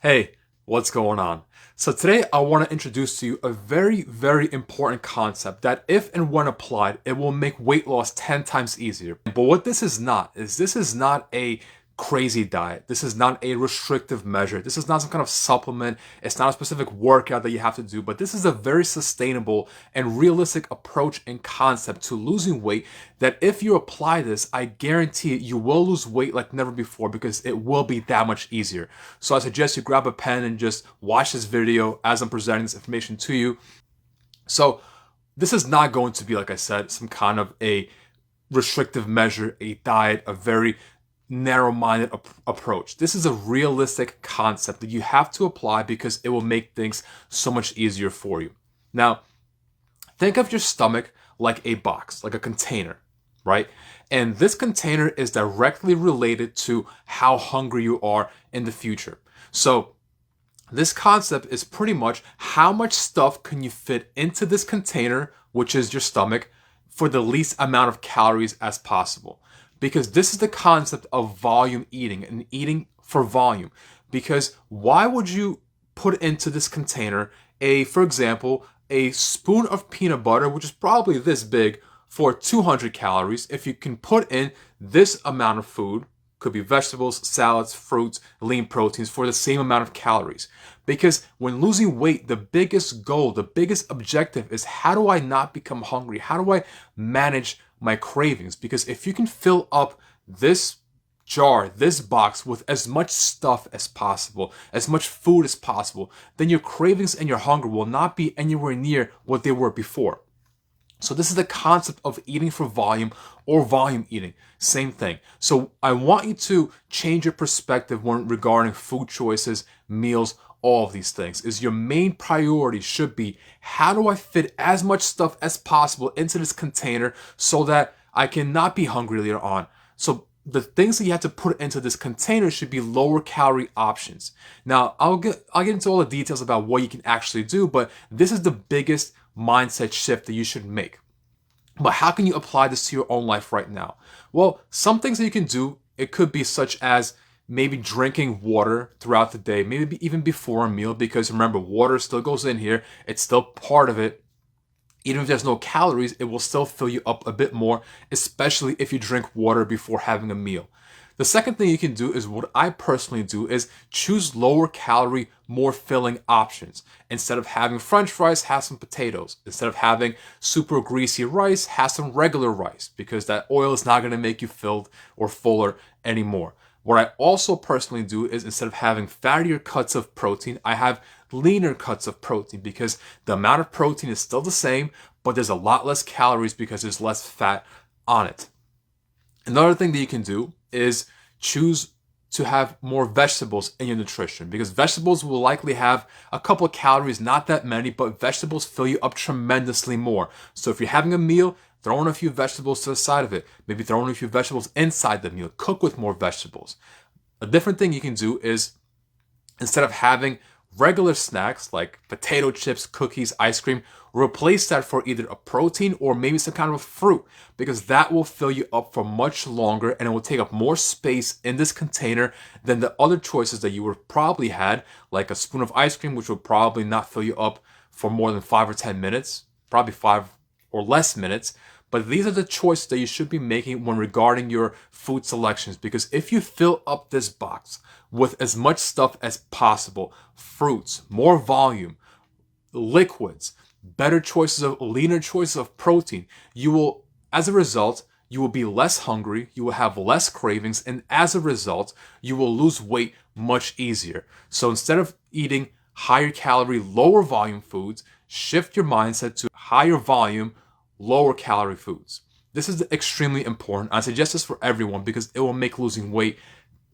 Hey, what's going on? So today I want to introduce to you a very, very important concept that if and when applied, it will make weight loss 10 times easier. But what this is not a crazy diet. This is not a restrictive measure. This is not some kind of supplement. It's not a specific workout that you have to do, but this is a very sustainable and realistic approach and concept to losing weight that if you apply this, I guarantee you will lose weight like never before because it will be that much easier. So I suggest you grab a pen and just watch this video as I'm presenting this information to you. So this is not going to be, like I said, some kind of a restrictive measure, a diet, a very narrow-minded approach. This is a realistic concept that you have to apply because it will make things so much easier for you. Now, think of your stomach like a box, like a container, right? And this container is directly related to how hungry you are in the future. So this concept is pretty much how much stuff can you fit into this container, which is your stomach, for the least amount of calories as possible. Because this is the concept of volume eating and eating for volume. Because why would you put into this container for example, a spoon of peanut butter, which is probably this big, for 200 calories, if you can put in this amount of food, could be vegetables, salads, fruits, lean proteins, for the same amount of calories. Because when losing weight, the biggest goal, the biggest objective is how do I not become hungry? How do I manage my cravings? Because if you can fill up this jar, this box, with as much stuff as possible, as much food as possible, then your cravings and your hunger will not be anywhere near what they were before. So this is the concept of eating for volume or volume eating. Same thing. So I want you to change your perspective when regarding food choices, meals, all of these things. Is your main priority should be, how do I fit as much stuff as possible into this container so that I cannot be hungry later on? So the things that you have to put into this container should be lower calorie options. Now, I'll get into all the details about what you can actually do, but this is the biggest mindset shift that you should make. But how can you apply this to your own life right now? Well, some things that you can do, it could be such as maybe drinking water throughout the day, maybe even before a meal, because remember, water still goes in here. It's still part of it. Even if there's no calories, it will still fill you up a bit more, especially if you drink water before having a meal. The second thing you can do is what I personally do is choose lower calorie, more filling options. Instead of having French fries, have some potatoes. Instead of having super greasy rice, have some regular rice, because that oil is not going to make you filled or fuller anymore. What I also personally do is, instead of having fattier cuts of protein, I have leaner cuts of protein, because the amount of protein is still the same, but there's a lot less calories because there's less fat on it. Another thing that you can do is choose to have more vegetables in your nutrition, because vegetables will likely have a couple of calories, not that many, but vegetables fill you up tremendously more. So if you're having a meal, throw in a few vegetables to the side of it. Maybe throw in a few vegetables inside the meal. Cook with more vegetables. A different thing you can do is, instead of having regular snacks like potato chips, cookies, ice cream, replace that for either a protein or maybe some kind of a fruit, because that will fill you up for much longer and it will take up more space in this container than the other choices that you would probably had, like a spoon of ice cream, which will probably not fill you up for more than 5 or 10 minutes, probably 5 or less minutes. But these are the choices that you should be making when regarding your food selections, because if you fill up this box with as much stuff as possible, fruits, more volume, liquids, better choices of leaner choices of protein, you will, as a result, you will be less hungry, you will have less cravings, and as a result, you will lose weight much easier. So instead of eating higher calorie, lower volume foods, shift your mindset to higher volume, lower calorie foods. This is extremely important. I suggest this for everyone because it will make losing weight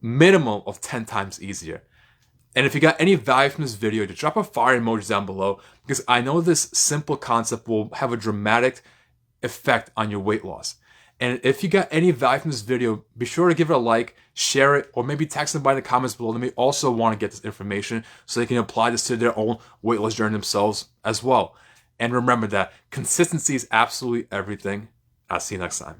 minimum of 10 times easier. And if you got any value from this video, just drop a fire emoji down below, because I know this simple concept will have a dramatic effect on your weight loss. And if you got any value from this video, be sure to give it a like, share it, or maybe text somebody in the comments below. They may also want to get this information so they can apply this to their own weight loss journey themselves as well. And remember that consistency is absolutely everything. I'll see you next time.